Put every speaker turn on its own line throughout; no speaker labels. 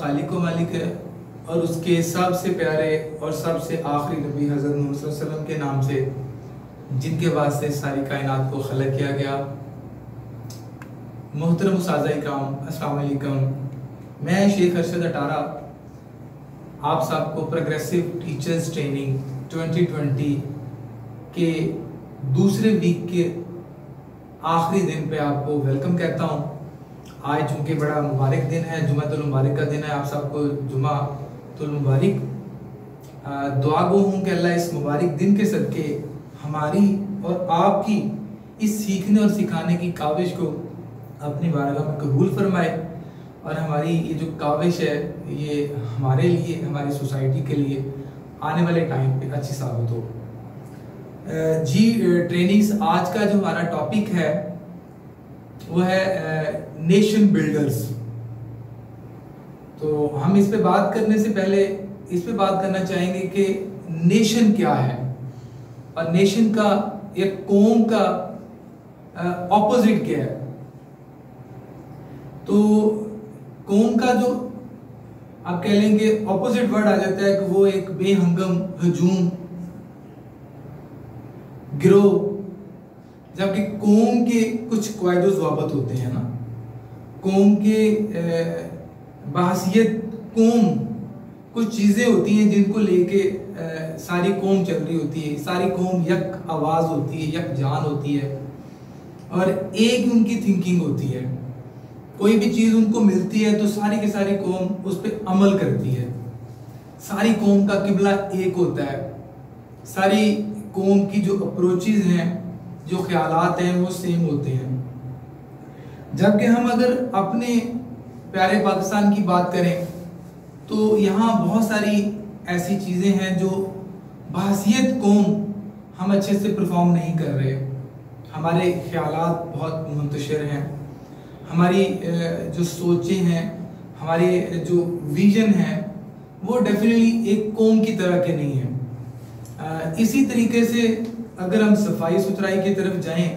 खालिक व मालिक है और उसके सबसे प्यारे और सबसे आखिरी नबी हज़रत मोहम्मद सल्लल्लाहु अलैहि वसल्लम के नाम से जिनके वास्ते सारी कायनात को खलक किया गया। मोहतरम उस्ताद-ए-किराम, अस्सलाम वालेकुम। मैं शेख अरशद अटारा आप सबको प्रोग्रेसिव टीचर्स ट्रेनिंग 2020 के दूसरे वीक के आखिरी दिन पे आपको वेलकम कहता हूँ। आज चूँकि बड़ा मुबारक दिन है, जुमातुल मुबारक का दिन है, आप सबको जुमातुल मुबारक। दुआ गो हूँ कि अल्लाह इस मुबारक दिन के सदके हमारी और आपकी इस सीखने और सिखाने की काविश को अपनी बारगाह में कबूल फरमाए और हमारी ये जो काविश है ये हमारे लिए, हमारी सोसाइटी के लिए आने वाले टाइम पे अच्छी साबित हो। जी ट्रेनिंग्स, आज का जो हमारा टॉपिक है वो है नेशन बिल्डर्स। तो हम इस पे बात करने से पहले इस पे बात करना चाहेंगे कि नेशन क्या है और नेशन का या कौम का ऑपोजिट क्या है। तो कौम का जो आप कह लेंगे ऑपोजिट वर्ड आ जाता है कि वो एक बेहंगम हजूम गिरोह, जबकि कौम के कुछ क़वाइद व ज़वाबित होते हैं ना। कौम के बहसियत कौम कुछ चीज़ें होती हैं जिनको लेके सारी कौम चल रही होती है। सारी कौम यक आवाज़ होती है, यक जान होती है और एक उनकी थिंकिंग होती है। कोई भी चीज़ उनको मिलती है तो सारी की सारी कौम उस पर अमल करती है। सारी कौम का किबला एक होता है। सारी कौम की जो अप्रोचेज हैं, जो ख्यालात हैं वो सेम होते हैं। जबकि हम अगर अपने प्यारे पाकिस्तान की बात करें तो यहाँ बहुत सारी ऐसी चीज़ें हैं जो बहसियत कौम हम अच्छे से परफॉर्म नहीं कर रहे। हमारे ख्यालात बहुत मुंतशिर हैं, हमारी जो सोचें हैं, हमारे जो विजन है वो डेफिनेटली एक कौम की तरह के नहीं है। इसी तरीके से अगर हम सफाई सुथराई की तरफ जाएं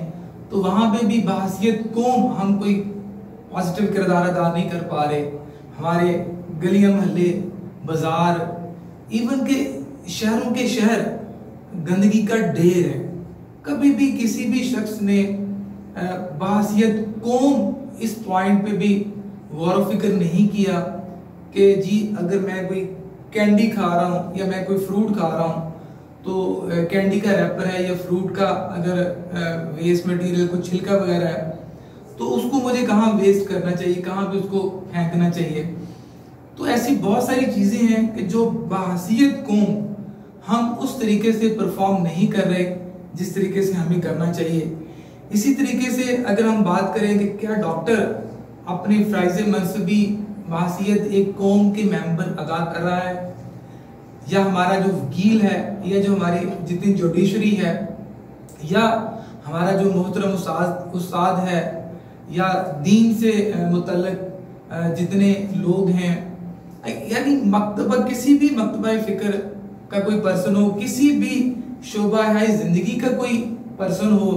तो वहाँ पे भी बहसियत कौम हम कोई पॉजिटिव किरदार अदा नहीं कर पा रहे। हमारे गलियां महल्ले, बाजार, इवन के शहरों के शहर गंदगी का ढेर है। कभी भी किसी भी शख्स ने बहसियत कौम इस पॉइंट पे भी गौर व फिक्र नहीं किया कि जी अगर मैं कोई कैंडी खा रहा हूँ या मैं कोई फ्रूट खा रहा हूँ तो कैंडी का रैपर है या फ्रूट का अगर वेस्ट मटेरियल कुछ छिलका वगैरह है तो उसको मुझे कहाँ वेस्ट करना चाहिए, कहाँ पे उसको फेंकना चाहिए। तो ऐसी बहुत सारी चीज़ें हैं कि जो बहसियत कौम हम उस तरीके से परफॉर्म नहीं कर रहे जिस तरीके से हमें करना चाहिए। इसी तरीके से अगर हम बात करें कि क्या डॉक्टर अपने फ़राइज़ मनसबी बहसियत एक कौम के मेंबर अदा कर रहा है, या हमारा जो वकील है, या जो हमारी जितनी जुडिशरी है, या हमारा जो मोहतरम उस्ताद है, या दीन से मुतल्लिक जितने लोग हैं, यानी मकतबा किसी भी मकतबा फ़िक्र का कोई पर्सन हो, किसी भी शोबा है ज़िंदगी का कोई पर्सन हो,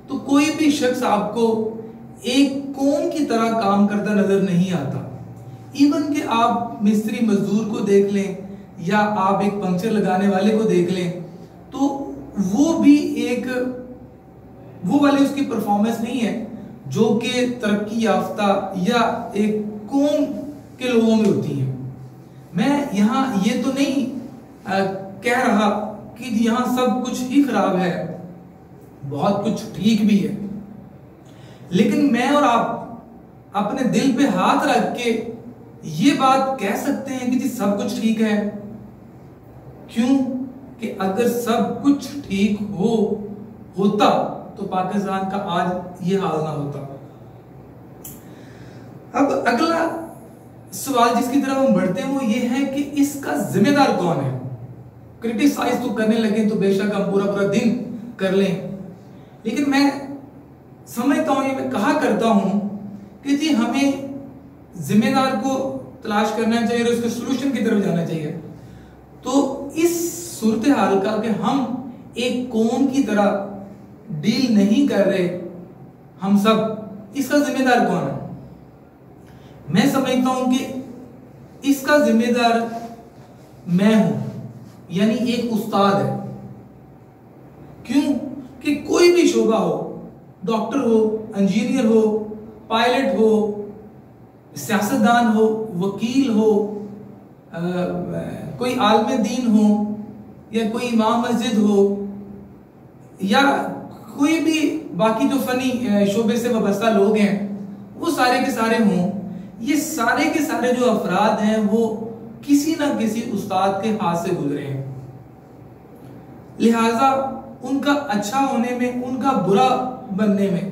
तो कोई भी शख्स आपको एक कौम की तरह काम करता नजर नहीं आता। इवन कि आप मिस्त्री मजदूर को देख लें या आप एक पंक्चर लगाने वाले को देख लें तो वो भी एक वो वाली उसकी परफॉर्मेंस नहीं है जो कि तरक्की याफ्ता या एक कौम के लोगों में होती है। मैं यहाँ ये तो नहीं कह रहा कि यहाँ सब कुछ ही खराब है, बहुत कुछ ठीक भी है, लेकिन मैं और आप अपने दिल पे हाथ रख के ये बात कह सकते हैं कि जी सब कुछ ठीक है। क्यों कि अगर सब कुछ ठीक होता तो पाकिस्तान का आज ये हाल ना होता। अब अगला सवाल जिसकी तरफ हम बढ़ते हैं वो ये है कि इसका जिम्मेदार कौन है। क्रिटिसाइज तो करने लगे तो बेशक हम पूरा पूरा दिन कर लें, लेकिन मैं समझता हूं, ये मैं कहा करता हूं कि जी हमें जिम्मेदार को तलाश करना चाहिए और उसके सोल्यूशन की तरफ जाना चाहिए। तो इस सूरत हाल का कि हम एक कौम की तरह डील नहीं कर रहे हम सब, इसका जिम्मेदार कौन है। मैं समझता हूं कि इसका जिम्मेदार मैं हूं, यानी एक उस्ताद है। क्यों कि कोई भी शोबा हो, डॉक्टर हो, इंजीनियर हो, पायलट हो, सियासतदान हो, वकील हो, कोई आलिम दीन हो, या कोई इमाम मस्जिद हो, या कोई भी बाकी जो फनी शोबे से वाबस्ता लोग हैं, वो सारे के सारे हों, ये सारे के सारे जो अफराद हैं वो किसी ना किसी उस्ताद के हाथ से गुजरे हैं। लिहाजा उनका अच्छा होने में, उनका बुरा बनने में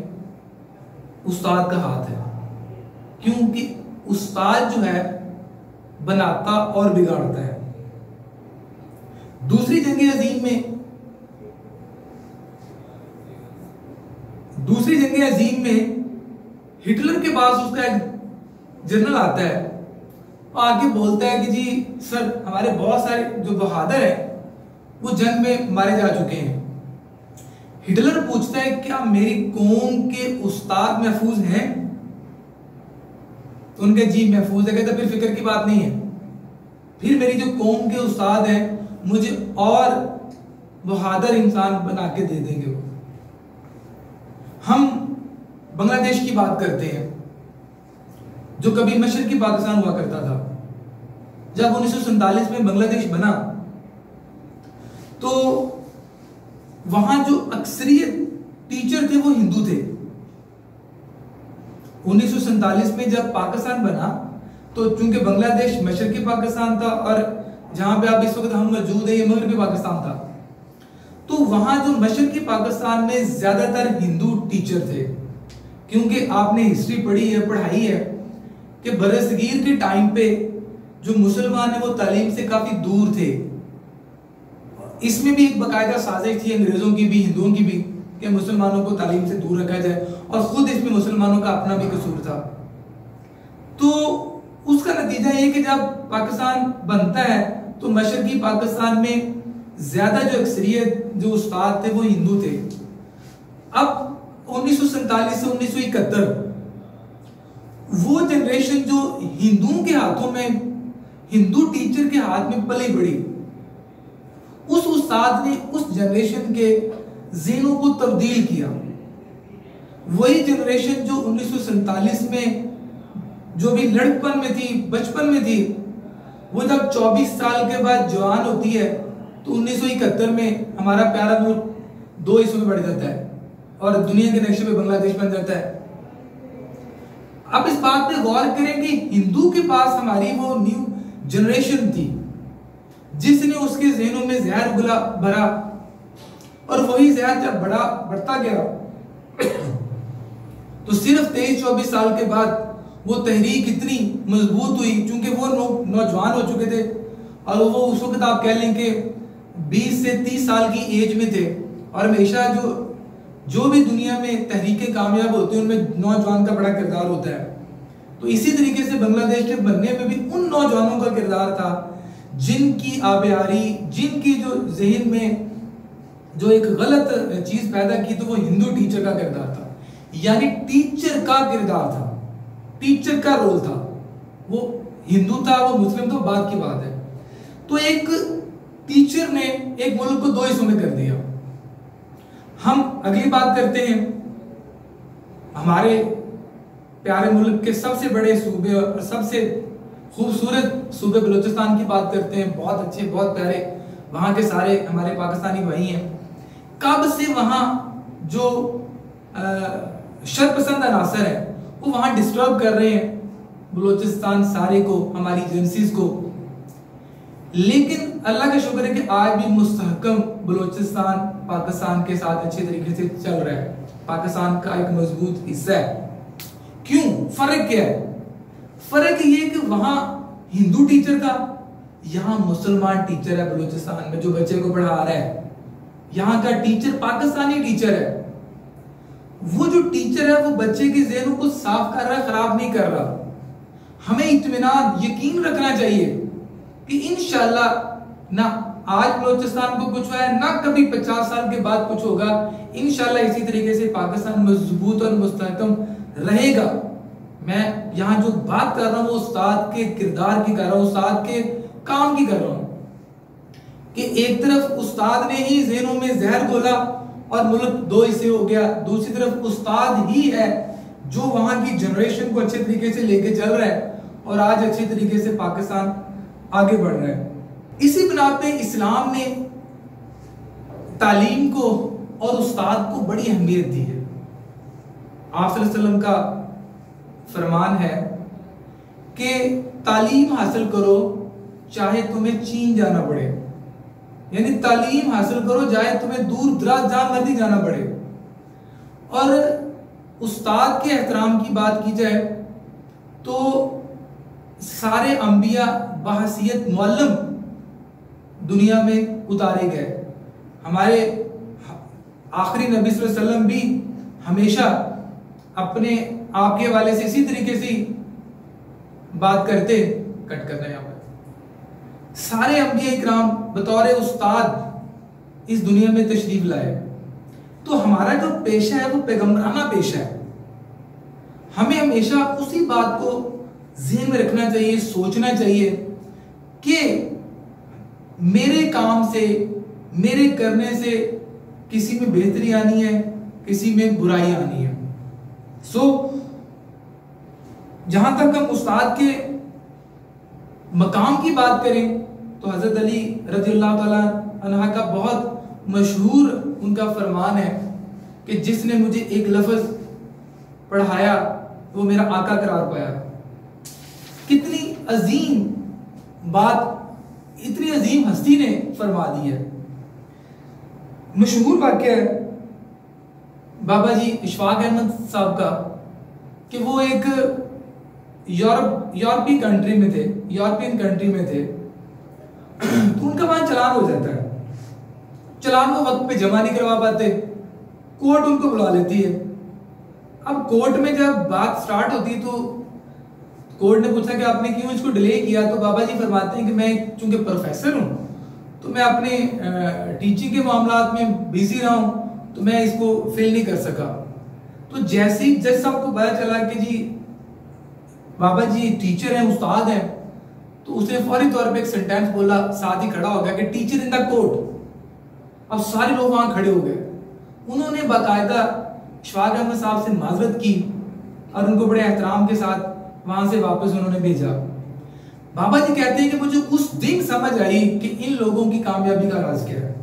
उस्ताद का हाथ है, क्योंकि उस्ताद जो है बनाता और बिगाड़ता है। दूसरी जंग अजीम में हिटलर के पास उसका एक जनरल आता है, आके बोलता है कि जी सर, हमारे बहुत सारे जो बहादुर हैं वो जंग में मारे जा चुके हैं। हिटलर पूछता है क्या मेरी कौम के उस्ताद महफूज हैं? तो उनके जी महफूज है। कहता फिर फिक्र की बात नहीं है, फिर मेरी जो कौम के उस्ताद हैं मुझे और बहादुर इंसान बना के दे देंगे वो। हम बांग्लादेश की बात करते हैं, जो कभी मशरकी पाकिस्तान हुआ करता था। जब 1947 में बांग्लादेश बना तो वहां जो अक्सरियत टीचर थे वो हिंदू थे। 1947 में जब पाकिस्तान बना तो चूंकि बांग्लादेश मशरकी पाकिस्तान था और जहां पे आप इस वक्त हम मौजूद है ये मगरबी पाकिस्तान था, तो वहां जो मशरकी पाकिस्तान में ज्यादातर हिंदू टीचर थे। क्योंकि आपने हिस्ट्री पढ़ी है, पढ़ाई है कि बरसगीर के टाइम पे जो मुसलमान है वो तालीम से काफी दूर थे। इसमें भी एक बाकायदा साजिश थी अंग्रेजों की भी, हिंदुओं की भी, कि मुसलमानों को तालीम से दूर रखा जाए, और खुद इसमें मुसलमानों का अपना भी कसूर था। तो उसका नतीजा ये कि जब पाकिस्तान बनता है तो मशरकी पाकिस्तान में ज्यादा जो अक्सरियत जो उस्ताद थे वो हिंदू थे। अब 1947 से 1971 वो जनरेशन जो हिंदुओं के हाथों में, हिंदू टीचर के हाथ में पली बड़ी, उस उस्ताद ने उस जनरेशन के ज़हनों को तब्दील किया। वही जनरेशन जो 1947 में जो भी लड़कपन में थी, बचपन में थी, वो जब 24 साल के बाद जवान होती है तो 1971 में हमारा प्यारा मुल्क 2 हिस्सों में बढ़ जाता है और दुनिया के नक्शे पे बांग्लादेश बन जाता है। अब इस बात पे गौर करें कि हिंदू के पास हमारी वो न्यू जनरेशन थी जिसने उसके ज़हनों में जहर गुला भरा, और वही जहर जब बढ़ता गया तो सिर्फ 23-24 साल के बाद वो तहरीक इतनी मजबूत हुई, क्योंकि वो नौजवान हो चुके थे और वो उस वक्त आप कह लें कि 20 से 30 साल की एज में थे। और हमेशा जो भी दुनिया में तहरीकें कामयाब होती हैं उनमें नौजवान का बड़ा किरदार होता है। तो इसी तरीके से बांग्लादेश के बनने में भी उन नौजवानों का किरदार था जिनकी आबियारी, जिनकी जो जहन में जो एक गलत चीज पैदा की, तो वो हिंदू टीचर का किरदार था। यानी टीचर का किरदार था, टीचर का रोल था। वो हिंदू था, वो मुस्लिम था, बात की बात है। तो एक टीचर ने एक मुल्क को 2 हिस्सों में कर दिया। हम अगली बात करते हैं हमारे प्यारे मुल्क के सबसे बड़े सूबे और सबसे खूबसूरत सूबे बलूचिस्तान की बात करते हैं। बहुत अच्छे, बहुत प्यारे, वहां के सारे हमारे पाकिस्तानी भाई हैं। कब से वहां जो शरपसंद अनासर है वो वहां डिस्टर्ब कर रहे हैं बलूचिस्तान सारे को, हमारी एजेंसीज को। लेकिन अल्लाह का शुक्र है कि आज भी मुस्तहकम बलूचिस्तान पाकिस्तान के साथ अच्छे तरीके से चल रहा है, पाकिस्तान का एक मजबूत हिस्सा है। क्यों? फर्क क्या है? फर्क ये कि वहां हिंदू टीचर था, यहां मुसलमान टीचर है बलूचिस्तान में जो बच्चे को पढ़ा रहा है। यहां का टीचर पाकिस्तानी टीचर है। वो जो टीचर है वो बच्चे के ज़हनों को साफ कर रहा है, खराब नहीं कर रहा। हमें इत्मीनान, यकीन रखना चाहिए कि इंशाल्लाह ना आज बलूचिस्तान को कुछ हुआ है, ना कभी 50 साल के बाद कुछ होगा। इंशाल्लाह इसी तरीके से पाकिस्तान मजबूत और मुस्तहकम रहेगा। मैं यहाँ जो बात कर रहा हूँ वो उस्ताद के किरदार की कर रहा हूँ, उस्ताद के काम की कर रहा हूँ कि एक तरफ उस्ताद ने ही ज़हनों में जहर घोला और मुल्क दो हिस्से हो गया, दूसरी तरफ उस्ताद ही है जो वहां की जनरेशन को अच्छे तरीके से लेके चल रहा है और आज अच्छे तरीके से पाकिस्तान आगे बढ़ रहा है। इसी बिना पे इस्लाम ने तालीम को और उस्ताद को बड़ी अहमियत दी है। आप सल्लल्लाहु अलैहि वसल्लम का फरमान है कि तालीम हासिल करो चाहे तुम्हें चीन जाना पड़े, यानी तालीम हासिल करो चाहे तुम्हें दूर दराज जहां मर्जी जाना पड़े। और उस्ताद के एहतराम की बात की जाए तो सारे अंबिया बहसियत मुअल्लिम दुनिया में उतारे गए। हमारे आखिरी नबी सल्लल्लाहु अलैहि वसल्लम भी हमेशा अपने आप के हवाले से इसी तरीके से बात करते। कट करना है यहाँ पर। सारे अंबिया इकराम बतौर उस्ताद इस दुनिया में तशरीफ लाए। तो हमारा जो पेशा है वो पैगंबराना पेशा है। हमें हमेशा उसी बात को ज़हन में रखना चाहिए, सोचना चाहिए कि मेरे काम से, मेरे करने से किसी में बेहतरी आनी है, किसी में बुराई आनी है। जहां तक हम उस्ताद के मकाम की बात करें तो हजरत अली रज़ियल्लाहु ताला अन्हा का बहुत मशहूर उनका फरमान है कि जिसने मुझे एक लफ्ज पढ़ाया वो मेरा आका करार पाया। कितनी अजीम बात इतनी अजीम हस्ती ने फरमा दी है। मशहूर वाक़या है बाबा जी इशफाक अहमद साहब का कि वो एक यूरोपियन कंट्री में थे तो उनका वहां चलान हो जाता है। चलान वो वक्त पे जमा नहीं करवा पाते, कोर्ट उनको बुला लेती है। अब कोर्ट में जब बात स्टार्ट होती तो कोर्ट ने पूछा कि आपने क्यों इसको डिले किया, तो बाबा जी फरमाते हैं कि मैं चूंकि प्रोफेसर हूं तो मैं अपने टीचिंग के मामलात में बिजी रहा हूं तो मैं इसको फिल नहीं कर सका। तो जैसे ही जज साहब को पता चला कि जी बाबा जी टीचर हैं, उस्ताद हैं, तो उसने फौरी तौर पे एक सेंटेंस बोला, साथ ही खड़ा हो गया कि टीचर इन द कोर्ट। अब सारे लोग वहां खड़े हो गए। उन्होंने बाकायदा इशफाक अहमद साहब से माजरत की और उनको बड़े एहतराम के साथ वहां से वापस उन्होंने भेजा। बाबा जी कहते हैं कि मुझे उस दिन समझ आई कि इन लोगों की कामयाबी का राज क्या है।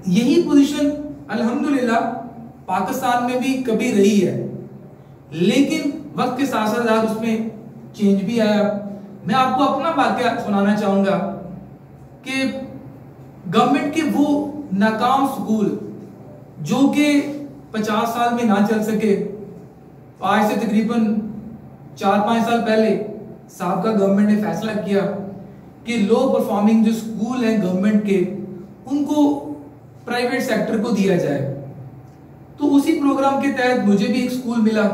यही पोजीशन अल्हम्दुलिल्लाह पाकिस्तान में भी कभी रही है, लेकिन वक्त के साथ साथ आज उसमें चेंज भी आया। मैं आपको अपना वाकया सुनाना चाहूंगा कि गवर्नमेंट के वो नाकाम स्कूल जो कि 50 साल में ना चल सके, आज से तकरीबन 4-5 साल पहले साहब का गवर्नमेंट ने फैसला किया कि लो परफॉर्मिंग जो स्कूल हैं गवर्नमेंट के उनको प्राइवेट सेक्टर को दिया जाए। तो उसी प्रोग्राम के तहत मुझे भी एक स्कूल मिला।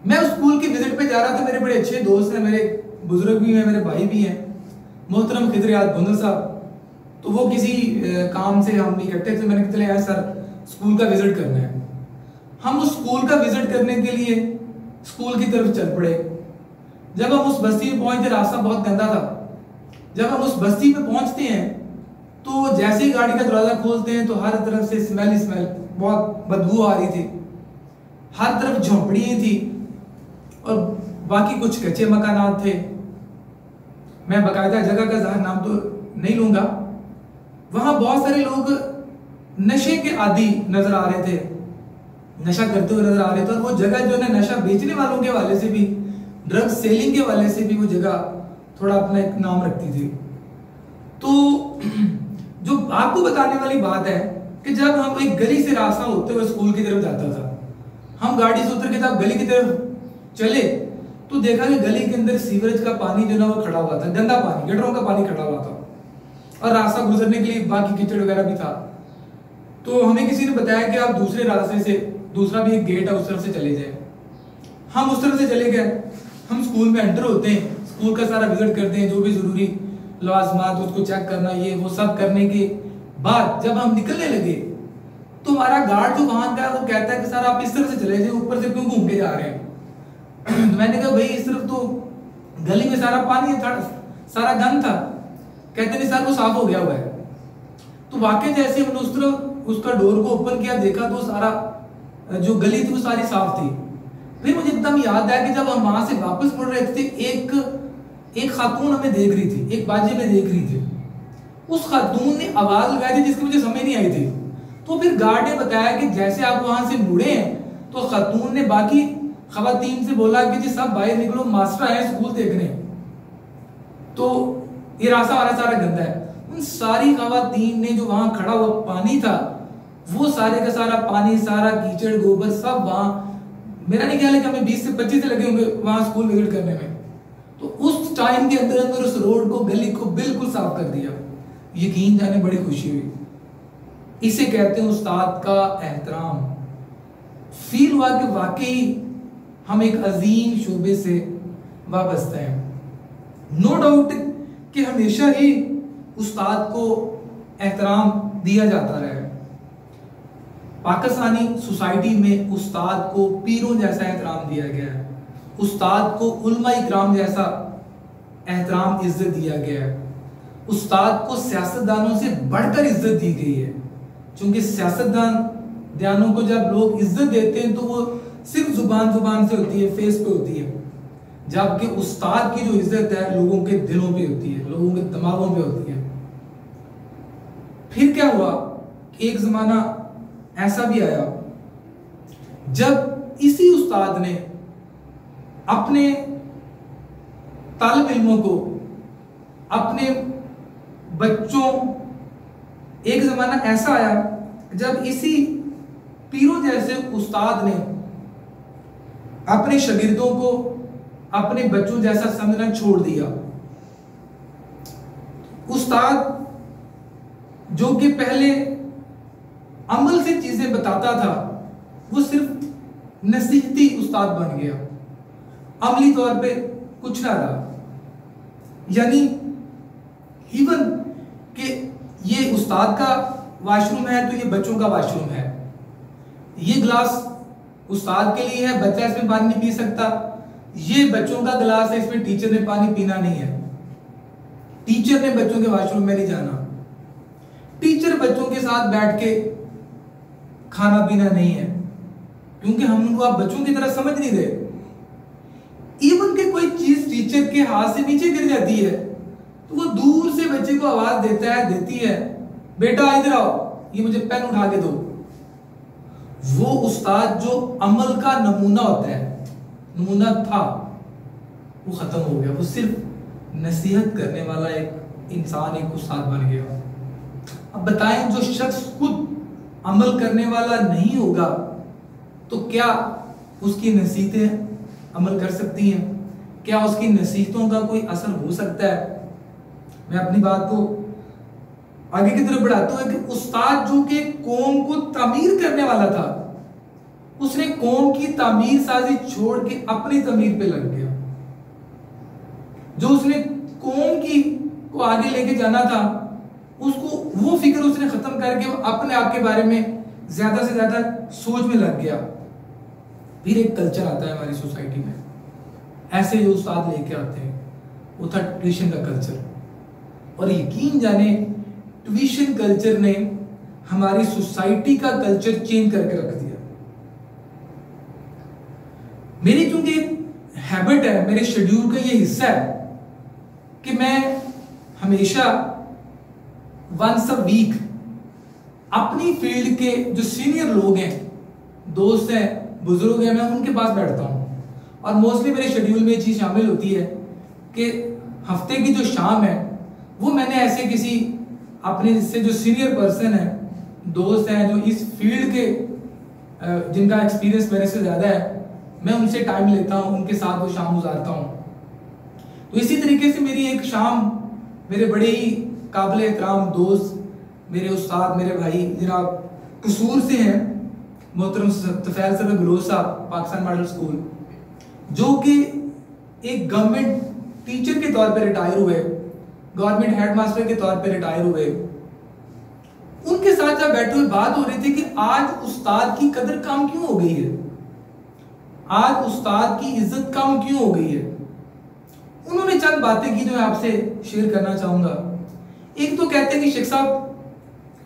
मैं उस स्कूल की विजिट पे जा रहा था। मेरे बड़े अच्छे दोस्त हैं, मेरे बुजुर्ग भी हैं, मेरे भाई भी हैं, मोहतरम खिदरियात बुंदल साहब। तो वो किसी काम से हम इकट्ठे थे। मैंने कहा चले यार सर स्कूल का विजिट करना है। हम उस स्कूल का विजिट करने के लिए स्कूल की तरफ चल पड़े। जब हम उस बस्ती में पहुंचे, रास्ता बहुत गंदा था। जब हम उस बस्ती में पहुंचते हैं तो जैसे ही गाड़ी का दरवाजा खोलते हैं तो हर तरफ से स्मेल बहुत बदबू आ रही थी। हर तरफ झोंपड़ियां थी और बाकी कुछ कच्चे मकानात थे। मैं बाकायदा जगह का ज़ाहिर नाम तो नहीं लूंगा। वहां बहुत सारे लोग नशे के आदी नजर आ रहे थे, नशा करते हुए नजर आ रहे थे। और वो जगह जो है नशा बेचने वालों के हवाले से भी, ड्रग सेलिंग के हवाले से भी वो जगह थोड़ा अपना एक नाम रखती थी। तो जो आपको बताने वाली बात है कि जब हम एक गली से रास्ता होते हुए स्कूल की तरफ जाता था, हम गाड़ी से उतर के जब गली की तरफ चले तो देखा कि गली के अंदर सीवरेज का पानी जो ना वो खड़ा हुआ था, गंदा पानी, गटरों का पानी खड़ा हुआ था और रास्ता गुजरने के लिए बाकी कीचड़ वगैरह भी था। तो हमें किसी ने बताया कि आप दूसरे रास्ते से, दूसरा भी एक गेट है उस तरफ से चले जाए। हम उस तरफ से चले गए। हम स्कूल में एंटर होते हैं, स्कूल का सारा विजिट करते हैं, जो भी जरूरी लवाजमात उसको चेक करना, ये वो सब करने के बाद जब हम निकलने लगे तो हमारा गार्ड जो वहां का वो कहता है कि सर आप इस तरफ से चले जाइए, ऊपर से क्यों घूम के जा रहे हैं। तो मैंने कहा भाई इस तरफ तो गली में सारा पानी था, सारा गंद था। कहते नहीं सर वो साफ हो गया हुआ है। तो वाकई जैसे हमने उस तरफ उसका डोर को ओपन किया, देखा तो सारा जो गली थी वो सारी साफ थी। फिर मुझे एकदम याद आया कि जब हम वहां से वापस मुड़ रहे थे, एक खातून हमें देख रही थी, एक बाजी में देख रही थी। उस खातून ने आवाज लगाई थी जिसकी मुझे समझ नहीं आई थी। तो फिर गार्ड ने बताया कि जैसे आप वहां से मुड़े हैं तो खातून ने बाकी खवातीन से बोला कि जी सब बाहर निकलो, मास्टर आए स्कूल देखने। तो ये रास्ता हमारा सारा गंदा है। उन सारी खवातीन ने जो वहां खड़ा हुआ पानी था, वो सारे का सारा पानी, सारा कीचड़ गोबर सब वहां, मेरा नहीं ख्याल है कि हमें 20 से 25 से लगे होंगे वहां स्कूल विजिट करने में। तो उस टाइम के अंदर अंदर उस रोड को, गली को बिल्कुल साफ कर दिया। यकीन जाने बड़ी खुशी हुई। इसे कहते हैं उस्ताद का एहतराम। फील हुआ कि वाकई हम एक अजीम शोबे से वाबस्ता हैं। नो डाउट कि हमेशा ही उस्ताद को एहतराम दिया जाता रहा है। पाकिस्तानी सोसाइटी में उस्ताद को पीरों जैसा एहतराम दिया गया है, उस्ताद को उलमा इकराम जैसा एहतराम इज्जत दिया गया है, उस्ताद को सियासतदानों से बढ़कर इज्जत दी गई है। क्योंकि सियासतदानों को जब लोग इज्जत देते हैं तो वो सिर्फ जुबान से होती है, फेस पे होती है, जबकि उस्ताद की जो इज्जत है लोगों के दिलों पे होती है, लोगों के दिमागों पे होती है। फिर क्या हुआ, एक जमाना ऐसा भी आया जब इसी उस्ताद ने अपने तालिब इल्मों को, अपने बच्चों, एक जमाना ऐसा आया जब इसी पीरों जैसे उस्ताद ने अपने शागिर्दों को अपने बच्चों जैसा समझना छोड़ दिया। उस्ताद जो कि पहले अमल से चीजें बताता था, वो सिर्फ नसीहती उस्ताद बन गया, अमली तौर पे कुछ ना रहा। यानी इवन कि ये उस्ताद का वॉशरूम है तो ये बच्चों का वॉशरूम है, ये गिलास उस्ताद के लिए है, बच्चा इसमें पानी नहीं पी सकता, ये बच्चों का गिलास है, इसमें टीचर ने पानी पीना नहीं है, टीचर ने बच्चों के वॉशरूम में नहीं जाना, टीचर बच्चों के साथ बैठ के खाना पीना नहीं है, क्योंकि हम उनको आप बच्चों की तरह समझ नहीं रहे। इवन के कोई चीज टीचर के हाथ से नीचे गिर जाती है तो वो दूर से बच्चे को आवाज देती है बेटा इधर आओ, ये मुझे पेन उठा के दो। वो उस्ताद जो अमल का नमूना होता है, नमूना था, वो खत्म हो गया। वो सिर्फ नसीहत करने वाला एक इंसान, एक उस्ताद बन गया। अब बताएं, जो शख्स खुद अमल करने वाला नहीं होगा तो क्या उसकी नसीहतें अमल कर सकती हैं? क्या उसकी नसीहतों का कोई असर हो सकता है? मैं अपनी बात को आगे की तरफ बढ़ाता हूं कि उस्ताद जो कि कौम को तामीर करने वाला था, उसने कौम की तामीर साजी छोड़ के अपनी तामीर पे लग गया। जो उसने कौम की को आगे लेके जाना था, उसको वो फिक्र उसने खत्म करके वो अपने आप के बारे में ज्यादा से ज्यादा सोच में लग गया। फिर एक कल्चर आता है हमारी सोसाइटी में, ऐसे जो उस्ताद लेके आते हैं, वो था ट्यूशन का कल्चर। और यकीन जाने ट्यूशन कल्चर ने हमारी सोसाइटी का कल्चर चेंज करके रख दिया। मेरी चूंकि हैबिट है, मेरे शेड्यूल का ये हिस्सा है कि मैं हमेशा वंस अ वीक अपनी फील्ड के जो सीनियर लोग हैं, दोस्त हैं, बुजुर्ग हैं, मैं उनके पास बैठता हूं। और मोस्टली मेरे शेड्यूल में ये चीज शामिल होती है कि हफ्ते की जो शाम है वो मैंने ऐसे किसी अपने से जो सीनियर पर्सन है, दोस्त हैं, जो इस फील्ड के जिनका एक्सपीरियंस मेरे से ज्यादा है, मैं उनसे टाइम लेता हूं, उनके साथ वो शाम गुजारता हूं। तो इसी तरीके से मेरी एक शाम मेरे बड़े ही काबिल एहतराम दोस्त, मेरे उस्ताद, मेरे भाई जनाब कसूर से हैं, मोहतरम तफैल सर बलोच साहब, पाकिस्तान मॉडल स्कूल, जो कि एक गवर्नमेंट टीचर के तौर पर रिटायर हुए, गवर्नमेंट हेडमास्टर के तौर पर रिटायर हुए। उनके साथ जब बैठे हुए बात हो रही थी कि आज उस्ताद की कदर कम क्यों हो गई है, आज उस्ताद की इज्जत कम क्यों हो गई है। उन्होंने चंद बातें की जो मैं आपसे शेयर करना चाहूंगा। एक तो कहते हैं कि शेख साहब,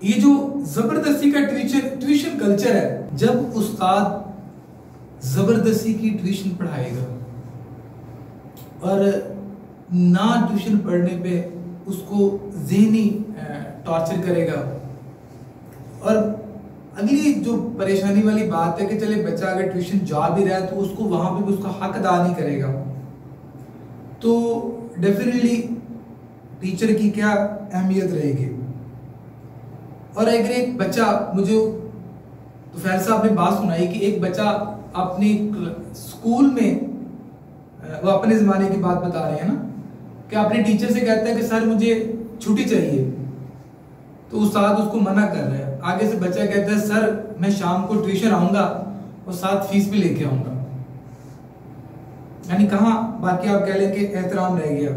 ये जो जबरदस्ती का ट्यूशन कल्चर है, जब उस्ताद जबरदस्ती की ट्यूशन पढ़ाएगा और ना ट्यूशन पढ़ने पे उसको ज़हनी टॉर्चर करेगा, और अगली जो परेशानी वाली बात है कि चले बच्चा अगर ट्यूशन जा भी रहा है तो उसको वहां पे भी उसका हक अदा नहीं करेगा, तो डेफिनेटली टीचर की क्या अहमियत रहेगी। और अगर एक बच्चा, मुझे तो फैल साहब ने बात सुनाई कि एक बच्चा अपने स्कूल में, वो अपने ज़माने की बात बता रहे हैं ना, कि अपने टीचर से कहता है कि सर मुझे छुट्टी चाहिए, तो उस्ताद उसको मना कर रहा है। आगे से बच्चा कहता है सर मैं शाम को ट्यूशन आऊँगा और साथ फीस भी लेके आऊँगा। यानी कहाँ बाकी आप कह लें कि एहतराम रह गया।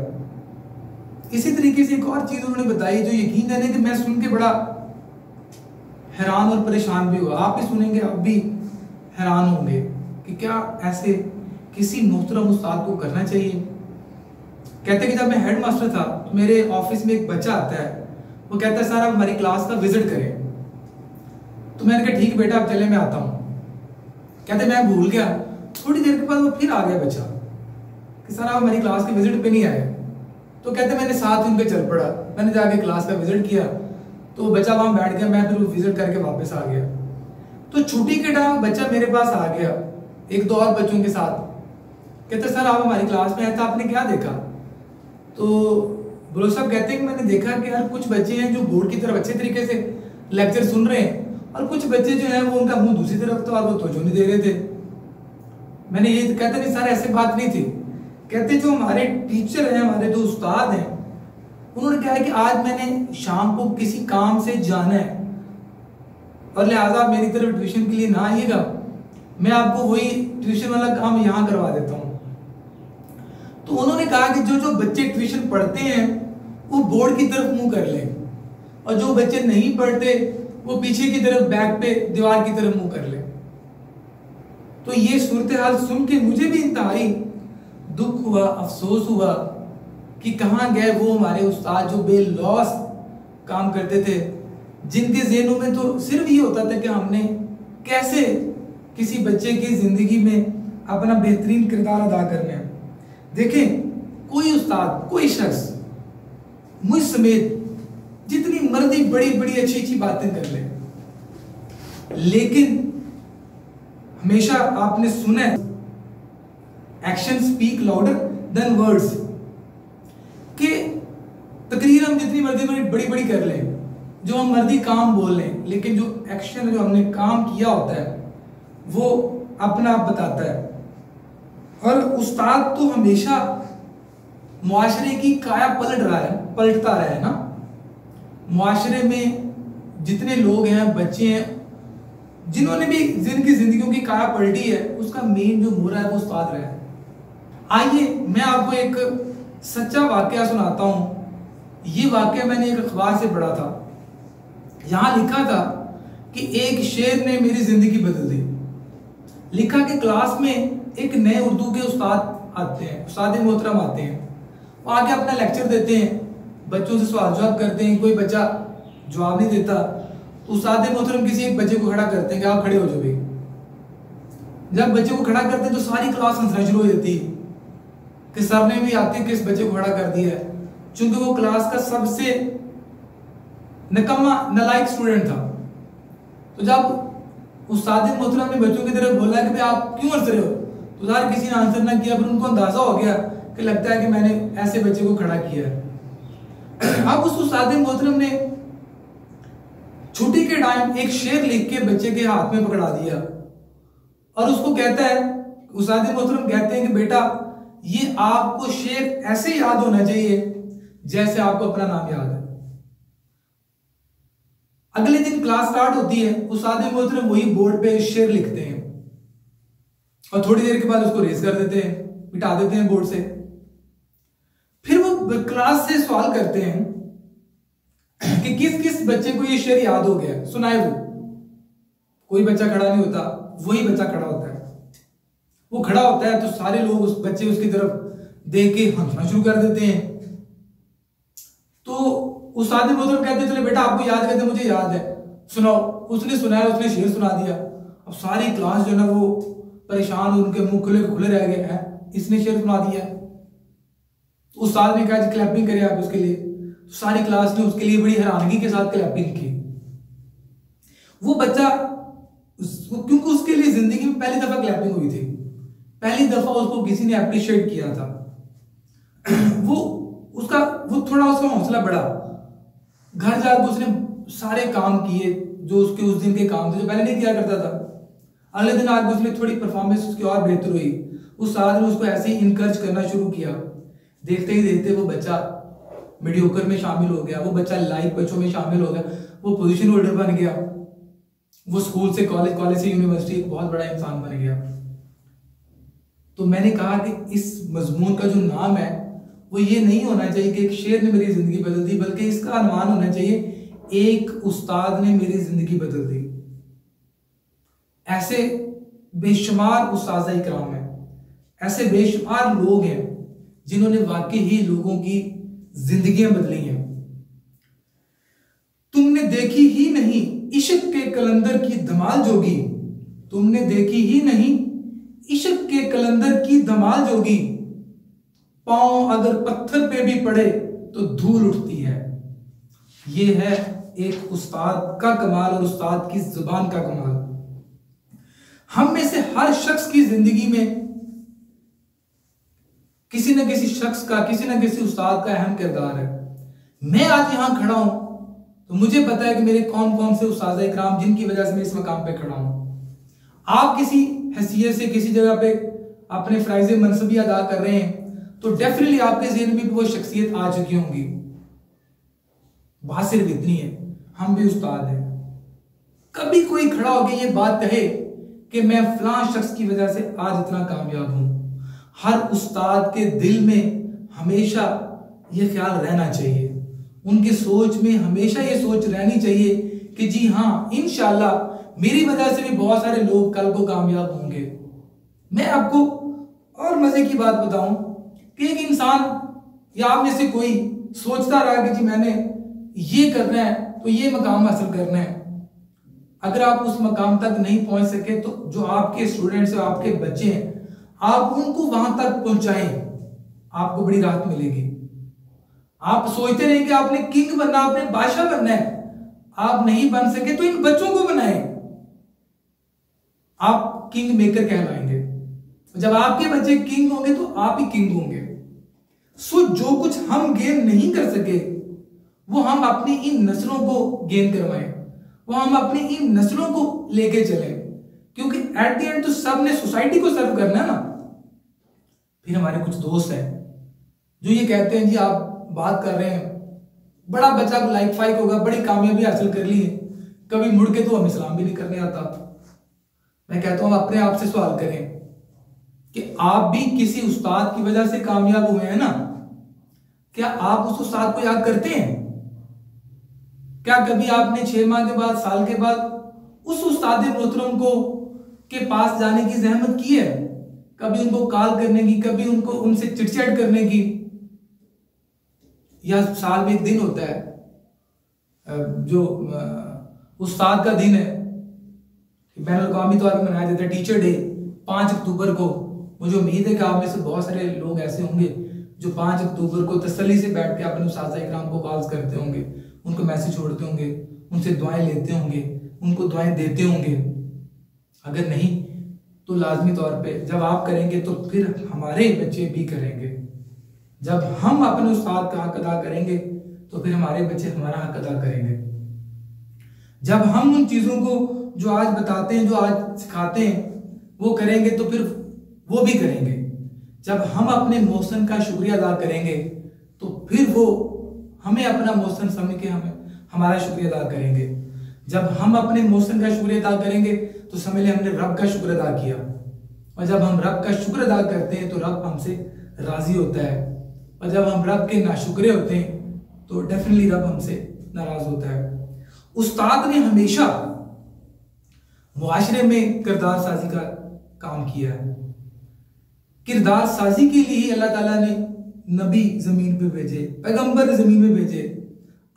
इसी तरीके से एक और चीज़ उन्होंने बताई जो यकीन जाने कि मैं सुन के बड़ा हैरान और परेशान भी हुआ। आप भी सुनेंगे, आप भी हैरान होंगे कि क्या ऐसे किसी मोहतरम उस्ताद को करना चाहिए। कहते कि जब मैं हेड मास्टर था तो मेरे ऑफिस में एक बच्चा आता है, वो कहता है सर आप हमारी क्लास का विजिट करें। तो मैंने कहा ठीक बेटा आप चले, मैं आता हूँ। कहते मैं भूल गया। थोड़ी देर के बाद वो फिर आ गया बच्चा कि सर आप हमारी क्लास के विजिट पे नहीं आए। तो कहते मैंने साथ उनके चल पड़ा, मैंने जाके क्लास का विजिट किया, तो बच्चा वहां बैठ गया, मैं फिर विजिट करके वापस आ गया। तो छुट्टी के टाइम बच्चा मेरे पास आ गया एक दो और बच्चों के साथ, कहते सर आप हमारी क्लास में आए थे, आपने क्या देखा। तो ब्रो साहब कहते हैं कि मैंने देखा कि यार कुछ बच्चे हैं जो बोर्ड की तरफ अच्छे तरीके से लेक्चर सुन रहे हैं, और कुछ बच्चे जो हैं वो उनका मुंह दूसरी तरफ था और वो तवज्जो नहीं दे रहे थे। मैंने ये कहते नहीं सर ऐसे बात नहीं थी। कहते जो हमारे टीचर हैं, हमारे जो उस्ताद हैं, उन्होंने कहा है कि आज मैंने शाम को किसी काम से जाना है और लिहाजा आप मेरी तरफ ट्यूशन के लिए ना आइएगा, मैं आपको वही ट्यूशन वाला काम यहाँ करवा देता हूँ। तो उन्होंने कहा कि जो जो बच्चे ट्यूशन पढ़ते हैं वो बोर्ड की तरफ मुंह कर लें, और जो बच्चे नहीं पढ़ते वो पीछे की तरफ बैक पे दीवार की तरफ मुंह कर लें। तो ये सूरत हाल सुन के मुझे भी इंतहाई दुख हुआ, अफसोस हुआ कि कहाँ गए वो हमारे उस्ताद जो बेलौस काम करते थे, जिनके ज़हनों में तो सिर्फ ये होता था कि हमने कैसे किसी बच्चे की जिंदगी में अपना बेहतरीन किरदार अदा करना है। देखें, कोई उस्ताद, कोई शख्स मुझ समेत जितनी मर्जी बड़ी बड़ी अच्छी अच्छी बातें कर ले, लेकिन हमेशा आपने सुना है action speak louder than words, कि तकरीर हम जितनी मर्जी बड़ी बड़ी कर लें, जो हम मर्जी काम बोल लें, लेकिन जो एक्शन जो हमने काम किया होता है वो अपना आप बताता है। और उस्ताद तो हमेशा मुआशरे की काया पलटता रहा है ना। मुआशरे में जितने लोग हैं, बच्चे हैं, जिन्होंने भी जिनकी जिंदगियों की काया पलटी है, उसका मेन जो मोहरा है वो उस्ताद रहा है। आइए मैं आपको एक सच्चा वाकया सुनाता हूं। ये वाकया मैंने एक अखबार से पढ़ा था। यहां लिखा था कि एक शेर ने मेरी जिंदगी बदल दी। लिखा कि क्लास में एक नए उर्दू के उस्ताद आते हैं, उस्ताद मोहतरम आते हैं, वो आके अपना लेक्चर देते हैं, बच्चों से सवाल जवाब करते हैं, कोई बच्चा जवाब नहीं देता तो उस्ताद मोहतरम किसी एक बच्चे को खड़ा करते हैं कि आप खड़े हो जाओ भाई। जब बच्चे को खड़ा करते हैं तो सारी क्लास हंसना शुरू हो जाती है कि सर ने भी आते कि इस बच्चे को खड़ा कर दिया है, चूंकि वो क्लास का सबसे निकम्मा नालायक स्टूडेंट था। तो जब उस्ताद मोहतरम ने बच्चों की तरफ बोला कि भाई आप क्यों हंस रहे हो, तो सारे किसी ने आंसर ना किया, फिर उनको अंदाजा हो गया कि लगता है कि मैंने ऐसे बच्चे को खड़ा किया है। अब उस उस्ताद मोहतरम ने छुट्टी के टाइम एक शेर लिख के बच्चे के हाथ में पकड़ा दिया और उसको कहता है, उस्ताद मोहतरम कहते हैं कि बेटा ये आपको शेर ऐसे याद होना चाहिए जैसे आपको अपना नाम याद है। अगले दिन क्लास स्टार्ट होती है, उस्ताद मोहतरम वही बोर्ड पे शेर लिखते हैं और थोड़ी देर के बाद उसको रेज कर देते हैं, मिटा देते हैं बोर्ड से। फिर वो क्लास से सवाल करते हैं कि किस किस बच्चे को ये शेर याद हो गया, सुनाए। वो कोई बच्चा खड़ा नहीं होता, वही बच्चा खड़ा होता है। वो खड़ा होता है तो सारे लोग उस बच्चे उसकी तरफ देख के हंसना शुरू कर देते हैं। तो उस्ताद मोहतरम कहते चले बेटा आपको याद, कहते मुझे याद है, सुनाओ। उसने सुनाया, उसने शेर सुना दिया। अब सारी क्लास जो है ना वो परेशान, उनके मुंह खुले खुले रह गए हैं, इसने शेर सुना दिया। तो उस्ताद ने कहा क्लैपिंग करें आप उसके लिए। तो सारी क्लास ने उसके लिए बड़ी हैरानगी के साथ क्लैपिंग की। वो बच्चा, क्योंकि उसके लिए जिंदगी में पहली दफा क्लैपिंग हुई थी, पहली दफा उसको किसी ने अप्रिशिएट किया था। वो थोड़ा उसका हौसला बढ़ा। घर जाकर उसने सारे काम किए जो उसके उस दिन के काम थे, जो पहले नहीं किया करता था। अगले दिन आगे उसने थोड़ी परफॉर्मेंस उसकी और बेहतर हुई। उस साथ ने उसको ऐसे ही इनकरेज करना शुरू किया। देखते ही देखते वो बच्चा मीडियोकर में शामिल हो गया, वो बच्चा लाइव बच्चों में शामिल हो गया, वो पोजीशन होल्डर बन गया, वो स्कूल से कॉलेज, कॉलेज से यूनिवर्सिटी एक बहुत बड़ा इंसान बन गया। तो मैंने कहा कि इस मजमून का जो नाम है वो ये नहीं होना चाहिए कि एक शेर ने मेरी जिंदगी बदल दी, बल्कि इसका अनुमान होना चाहिए एक उस्ताद ने मेरी जिंदगी बदल दी। ऐसे बेशुमार उस्ताद इकराम हैं, ऐसे बेशुमार लोग हैं जिन्होंने वाकई ही लोगों की जिंदगियां बदली हैं। तुमने देखी ही नहीं इश्क के कलंदर की धमाल जोगी, तुमने देखी ही नहीं इश्क के कलंदर की धमाल जोगी, पांव अगर पत्थर पे भी पड़े तो धूल उठती है। यह है एक उस्ताद का कमाल और उस्ताद की जुबान का कमाल। हम में से हर शख्स की जिंदगी में किसी न किसी शख्स का, किसी न किसी उस्ताद का अहम किरदार है। मैं आज यहां खड़ा हूं तो मुझे पता है कि मेरे कौन कौन से उस्ताद इकराम जिनकी वजह से मैं इस मकाम पे खड़ा हूं। आप किसी हैसियत से किसी जगह पे अपने फराइज मनसबी अदा कर रहे हैं तो डेफिनेटली आपके ज़हन में भी वो शख्सियत आ चुकी होंगी। बात सिर्फ इतनी है, हम भी उस्ताद हैं। कभी कोई खड़ा होकर ये बात कहे कि मैं फलां शख्स की वजह से आज इतना कामयाब हूं। हर उस्ताद के दिल में हमेशा ये ख्याल रहना चाहिए, उनकी सोच में हमेशा ये सोच रहनी चाहिए कि जी हाँ, इंशाल्लाह मेरी वजह से भी बहुत सारे लोग कल को कामयाब होंगे। मैं आपको और मजे की बात बताऊं कि एक इंसान या आप में से कोई सोचता रहा कि जी मैंने ये करना है तो ये मकाम हासिल करना है। अगर आप उस मकाम तक नहीं पहुंच सके तो जो आपके स्टूडेंट्स हैं, आपके बच्चे हैं, आप उनको वहां तक पहुंचाएं, आपको बड़ी राहत मिलेगी। आप सोचते रहे कि आपने किंग बनना, आपने बादशाह बनना है, आप नहीं बन सके तो इन बच्चों को बनाएं, आप किंग मेकर कहलाएंगे। जब आपके बच्चे किंग होंगे तो आप ही किंग होंगे। सो जो कुछ हम गेन नहीं कर सके वो हम अपनी इन नस्लों को गेन करवाएं, वो हम अपनी इन नस्लों को लेके चलें, क्योंकि एट द एंड तो सब ने सोसाइटी को सर्व करना है ना। फिर हमारे कुछ दोस्त हैं जो ये कहते हैं जी आप बात कर रहे हैं, बड़ा बच्चा को लाइफ फाइक होगा, बड़ी कामयाबी हासिल कर ली है, कभी मुड़ के तो हम इस्लाम भी नहीं करने आता। मैं कहता हूं अपने आप से सवाल करें कि आप भी किसी उस्ताद की वजह से कामयाब हुए हैं ना, क्या आप उस उस्ताद को याद करते हैं? क्या कभी आपने 6 माह के बाद, साल के बाद उस उस्ताद मोहतरम को के पास जाने की जहमत की है? कभी उनको कॉल करने की, कभी उनको उनसे चिटचैट करने की? या साल में एक दिन होता है जो उस्ताद का दिन है, बैन अल-अक़वामी तौर पर मनाया जाता है, टीचर डे 5 अक्टूबर को। मुझे उम्मीद है कि आप में से बहुत सारे लोग ऐसे होंगे जो 5 अक्टूबर को तसल्ली से बैठ के अपने उस्ताद इकराम को कॉल्स करते होंगे, उनको मैसेज छोड़ते होंगे, उनसे दुआएं लेते होंगे, उनको दुआएं देते होंगे। अगर नहीं तो लाजमी तौर पे जब आप करेंगे तो फिर हमारे बच्चे भी करेंगे। जब हम अपने उस्ताद का हक अदा करेंगे तो फिर हमारे बच्चे हमारा हक अदा करेंगे। जब हम उन चीज़ों को जो आज बताते हैं, जो आज सिखाते हैं, वो करेंगे तो फिर वो भी करेंगे। जब हम अपने मौसम का शुक्रिया अदा करेंगे तो फिर वो हमें अपना मौसम समझ के हमें हमारा शुक्रिया अदा करेंगे। जब हम अपने मौसम का शुक्रिया अदा करेंगे तो समझ लें हमने रब का शुक्र अदा किया, और जब हम रब का शुक्र अदा करते हैं तो रब हमसे राजी होता है, और जब हम रब के नाशुक्रे होते हैं तो डेफिनेटली रब हमसे नाराज होता है। उस्ताद ने हमेशा मुआशरे में किरदार साजी का काम किया है। किरदार साजी के लिए ही अल्लाह ताला ने नबी जमीन पे भेजे, पैगंबर जमीन में भेजे,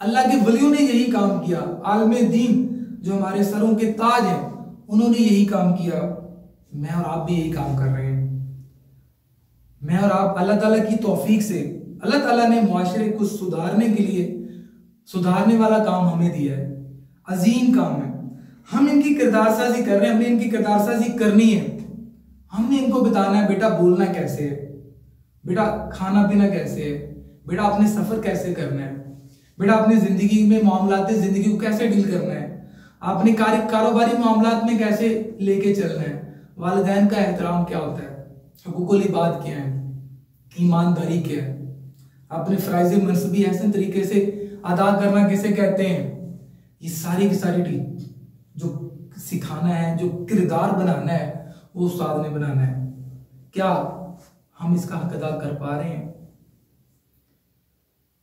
अल्लाह के वलियों ने यही काम किया, आलमे दीन जो हमारे सरों के ताज हैं उन्होंने यही काम किया। मैं और आप भी यही काम कर रहे हैं। मैं और आप अल्लाह ताला की तौफीक से, अल्लाह ताला ने मुआशरे को सुधारने के लिए सुधारने वाला काम हमें दिया है, अजीम काम है। हम इनकी किरदार साजी कर रहे हैं, हमने इनकी किरदार साजी करनी है। हमने इनको बताना है बेटा बोलना कैसे है, बेटा खाना पीना कैसे है, बेटा अपने सफर कैसे करना है, बेटा अपनी जिंदगी में मामलात जिंदगी को कैसे डील करना है, आपने कारोबारी मामलात में कैसे लेके चलना है, वालिदैन का एहतराम क्या होता है, हुकूकुल इबाद क्या है, ईमानदारी क्या है, अपने फ़राइज़ मनसबी ऐसे तरीके से अदा करना किसे कहते हैं। ये सारी की सारी जो सिखाना है, जो किरदार बनाना है, वो उस्ताद ने बनाना है। क्या हम इसका हक अदा कर पा रहे हैं?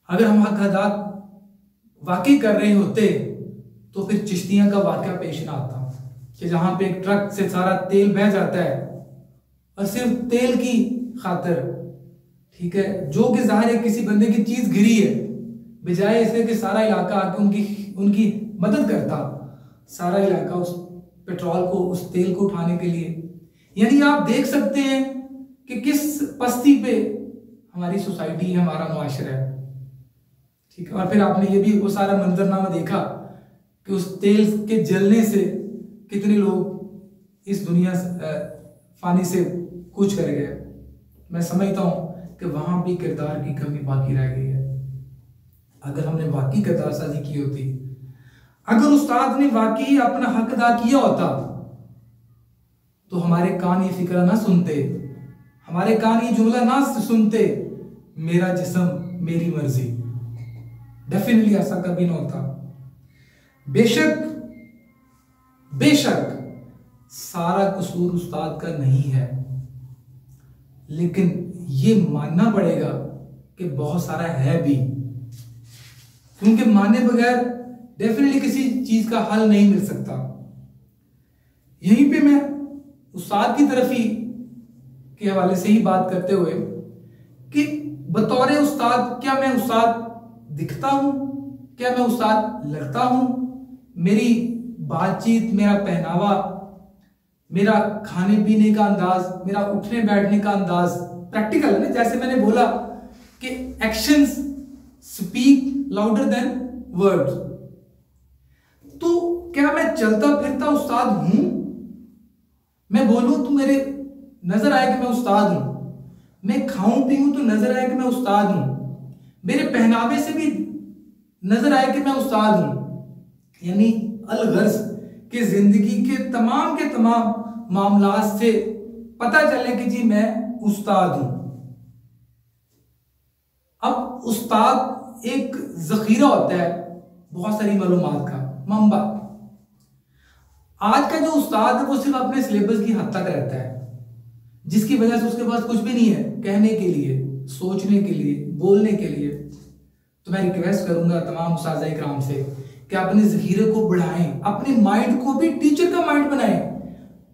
अगर हम हक अदा वाकई कर रहे होते तो फिर चिश्तियां का वाकया पेश ना आता कि जहां पे एक ट्रक से सारा तेल बह जाता है और सिर्फ तेल की खातिर, ठीक है, जो कि जाहिर है किसी बंदे की चीज गिरी है, बजाय इसके कि सारा इलाका आके उनकी मदद करता, सारा इलाका उस पेट्रोल को, उस तेल को उठाने के लिए। यानी आप देख सकते हैं कि किस पस्ती पे हमारी सोसाइटी है, हमारा मुआशरा है, ठीक है। और फिर आपने ये भी वो सारा मंजरनामा देखा कि उस तेल के जलने से कितने लोग इस दुनिया फानी से कूच कर गए। मैं समझता हूं कि वहां भी किरदार की कमी बाकी रह गई है। अगर हमने वाकई किरदार साजी की होती, अगर उस्ताद ने वाकई अपना हक अदा किया होता, तो हमारे कान ये फिक्र ना सुनते, हमारे कान ये जुमला ना सुनते, मेरा जिस्म मेरी मर्जी। डेफिनेटली ऐसा कभी ना होता। बेशक बेशक सारा कसूर उस्ताद का नहीं है, लेकिन ये मानना पड़ेगा कि बहुत सारा है भी, क्योंकि माने बगैर डेफिनेटली किसी चीज का हल नहीं मिल सकता। यहीं पे मैं उस्ताद की तरफ ही के हवाले से ही बात करते हुए कि बतौर उस्ताद क्या मैं उस्ताद दिखता हूं, क्या मैं उस्ताद लगता हूं, मेरी बातचीत, मेरा पहनावा, मेरा खाने पीने का अंदाज, मेरा उठने बैठने का अंदाज प्रैक्टिकल है ना। जैसे मैंने बोला कि actions speak louder than words. तो क्या मैं चलता फिरता उस्ताद हूं? मैं बोलूं तो मेरे नजर आए कि मैं उस्ताद हूं, मैं खाऊं पीऊं तो नजर आए कि मैं उस्ताद हूं, मेरे पहनावे से भी नजर आए कि मैं उस्ताद हूं। यानी अलगर्ज कि जिंदगी के तमाम मामलात से पता चले कि जी मैं उस्ताद हूं। अब उस्ताद एक जखीरा होता है बहुत सारी मालूमात का, मंबा। आज का जो उस्ताद है वो सिर्फ अपने सिलेबस की हद तक रहता है, जिसकी वजह से उसके पास कुछ भी नहीं है कहने के लिए, सोचने के लिए, बोलने के लिए। तो मैं रिक्वेस्ट करूंगा तमाम उस्ताद इकराम से कि अपने जखीरे को बढ़ाएं, अपने माइंड को भी टीचर का माइंड बनाएं।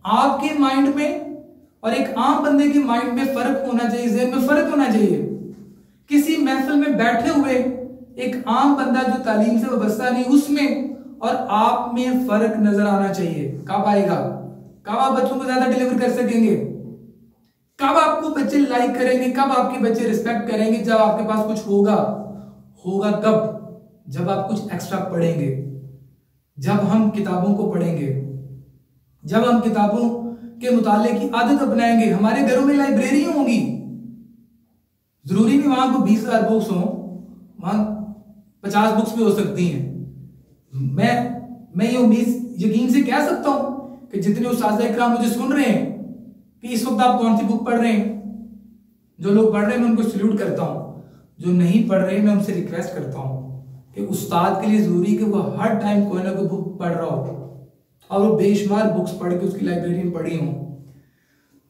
आपके माइंड में और एक आम बंदे के माइंड में फर्क होना चाहिए, ज़हन में फर्क होना चाहिए। किसी महफिल में बैठे हुए एक आम बंदा जो तालीम से वाबस्ता नहीं, उसमें और आप में फर्क नजर आना चाहिए। कब आएगा? कब आप बच्चों को ज्यादा डिलीवर कर सकेंगे? कब आपको बच्चे लाइक करेंगे? कब आपके बच्चे रिस्पेक्ट करेंगे? जब आपके पास कुछ होगा। होगा कब? जब आप कुछ एक्स्ट्रा पढ़ेंगे, जब हम किताबों को पढ़ेंगे, जब हम किताबों के मुताले की आदत अपनाएंगे। हमारे घरों में लाइब्रेरी होंगी, जरूरी नहीं वहां को 20,000 बुक्स हो, वहां 50 बुक्स भी हो सकती हैं। मैं ये उम्मीद यकीन से कह सकता हूं कि जितने उस्ताद इकराम मुझे सुन रहे हैं कि इस वक्त आप कौन सी बुक पढ़ रहे हैं। जो लोग पढ़ रहे हैं मैं उनको सल्यूट करता हूं, जो नहीं पढ़ रहे मैं उनसे रिक्वेस्ट करता हूं कि उस्ताद के लिए जरूरी कि वो हर टाइम कोई ना कोई बुक पढ़ रहा हो और वो बेशुमार बुक्स पढ़ के उसकी लाइब्रेरी में पढ़ी हो।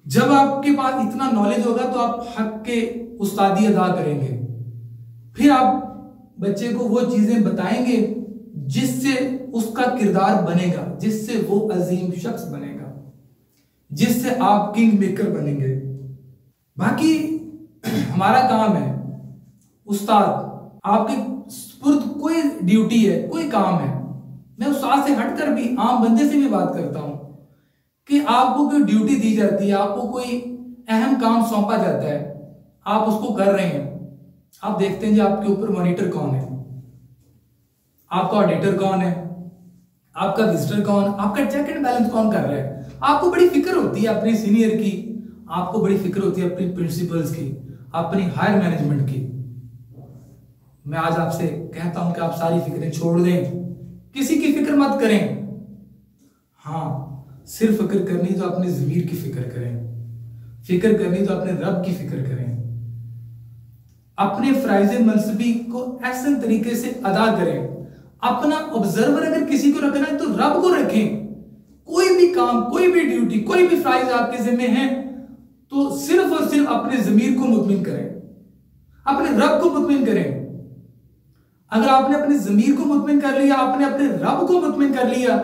जब आपके पास इतना नॉलेज होगा तो आप हक के उस्तादी अदा करेंगे। फिर आप बच्चे को वो चीजें बताएंगे जिससे उसका किरदार बनेगा, जिससे वो अजीम शख्स बनेगा, जिससे आप किंग मेकर बनेंगे। बाकी हमारा काम है उस्ताद, आपके सुपुर्द कोई ड्यूटी है, कोई काम है। मैं उस्ताद से हटकर भी आम बंदे से भी बात करता हूं कि आपको कोई ड्यूटी दी जाती है, आपको कोई अहम काम सौंपा जाता है, आप उसको कर रहे हैं। आप देखते हैं जी आपके ऊपर मॉनिटर कौन है, आपका ऑडिटर कौन है, आपका विजिटर कौन, आपका चेक एंड बैलेंस कौन कर रहा है। आपको बड़ी फिक्र होती है अपने सीनियर की, आपको बड़ी फिक्र होती है अपनी प्रिंसिपल्स की, अपनी हायर मैनेजमेंट की। मैं आज आपसे कहता हूं कि आप सारी फिक्रें छोड़ दें, किसी की फिक्र मत करें। हाँ, सिर्फ फिक्र करनी तो अपने ज़मीर की फिक्र करें, फिक्र करनी तो अपने रब की फिक्र करें। अपने फराइज़ मनसबी को ऐसे तरीके से अदा करें। अपना ऑब्जर्वर अगर किसी को रखना है तो रब को रखें। कोई भी काम, कोई भी ड्यूटी, कोई भी फराइज आपके जिम्मे है तो सिर्फ और सिर्फ अपने ज़मीर को मुतमिन करें, अपने रब को मुतमिन करें। अगर आपने अपने ज़मीर को मुतमिन कर लिया, आपने अपने रब को मुतमिन कर लिया,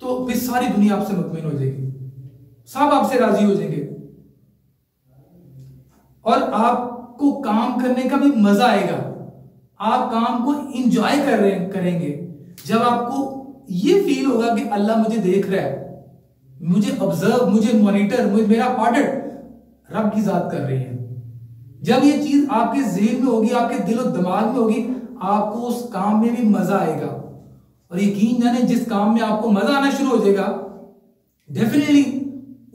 तो फिर सारी दुनिया आपसे मुतमिन हो जाएगी, सब आपसे राजी हो जाएंगे और आपको काम करने का भी मजा आएगा। आप काम को इंजॉय करेंगे जब आपको ये फील होगा कि अल्लाह मुझे देख रहा है, मुझे ऑब्जर्व, मुझे मॉनिटर, मेरा ऑडिट रब की जात कर रही है। जब ये चीज आपके ज़हन में होगी, आपके दिलो दिमाग में होगी, आपको उस काम में भी मजा आएगा। और यकीन जाने जिस काम में आपको मजा आना शुरू हो जाएगा, डेफिनेटली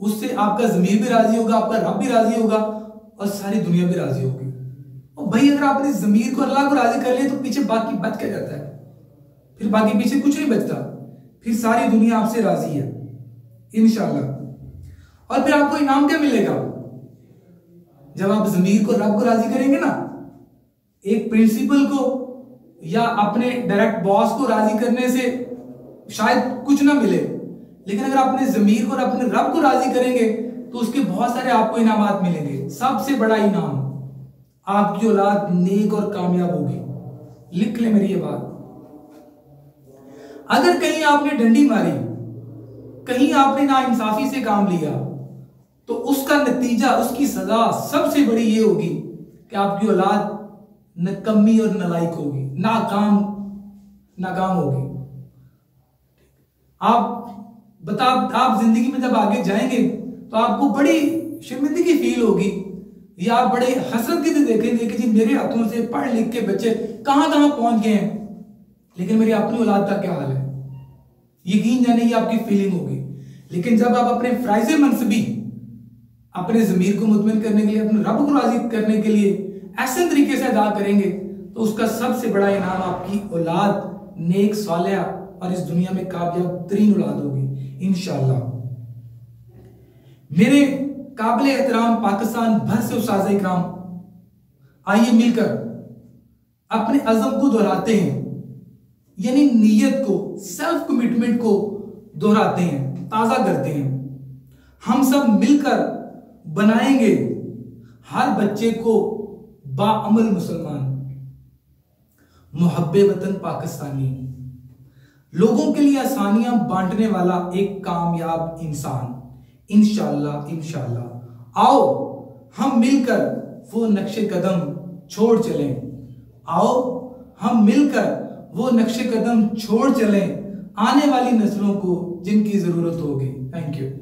उससे आपका ज़मीर भी राजी होगा, आपका रब भी राजी होगा और सारी दुनिया भी राजी होगी। और भाई अगर आपने ज़मीर को, अल्लाह को राजी कर लिया तो पीछे बाकी बच क्या जाता है, फिर बाकी पीछे कुछ नहीं बचता, फिर सारी दुनिया आपसे राजी है इंशाअल्लाह। और फिर आपको इनाम क्या मिलेगा जब आप ज़मीर को, रब को राजी करेंगे ना। एक प्रिंसिपल को या अपने डायरेक्ट बॉस को राजी करने से शायद कुछ ना मिले, लेकिन अगर अपने ज़मीर को और अपने रब को राजी करेंगे तो उसके बहुत सारे आपको इनामात मिलेंगे। सबसे बड़ा इनाम, आपकी औलाद नेक और कामयाब होगी। लिख ले मेरी ये बात। अगर कहीं आपने डंडी मारी, कहीं आपने नाइंसाफी से काम लिया, तो उसका नतीजा, उसकी सजा सबसे बड़ी ये होगी कि आपकी औलाद नकम्मी और नलायक होगी, नाकाम होगी। आप जिंदगी में जब आगे जाएंगे तो आपको बड़ी शर्मिंदगी फील होगी, या आप बड़े हसरत के देखेंगे कि जी मेरे हाथों से पढ़ लिख के बच्चे कहां कहां पहुंच गए हैं, लेकिन मेरी अपनी औलाद का क्या हाल है। यकीन जाने ये आपकी फीलिंग होगी। लेकिन जब आप अपने फराइज़ मनसबी, अपने ज़मीर को मुतमिन करने के लिए, अपने रब को राजी करने के लिए ऐसे तरीके से अदा करेंगे तो उसका सबसे बड़ा इनाम आपकी औलाद नेक, सालिहा और इस दुनिया में कामयाब तरीन औलाद होगी इंशाअल्लाह। मेरे काबिल एहतराम पाकिस्तान भर से उस्ताज़ इकराम, आइए मिलकर अपने अज़म को दोहराते हैं, यानी नीयत को, सेल्फ कमिटमेंट को दोहराते हैं, ताज़ा करते हैं। हम सब मिलकर बनाएंगे हर बच्चे को बाअमल मुसलमान, मुहब्बे वतन पाकिस्तानी, लोगों के लिए आसानियां बांटने वाला एक कामयाब इंसान इंशाअल्लाह। आओ हम मिलकर वो नक्शे कदम छोड़ चलें, आओ हम मिलकर वो नक्शे कदम छोड़ चलें आने वाली नस्लों को जिनकी जरूरत होगी। Thank you.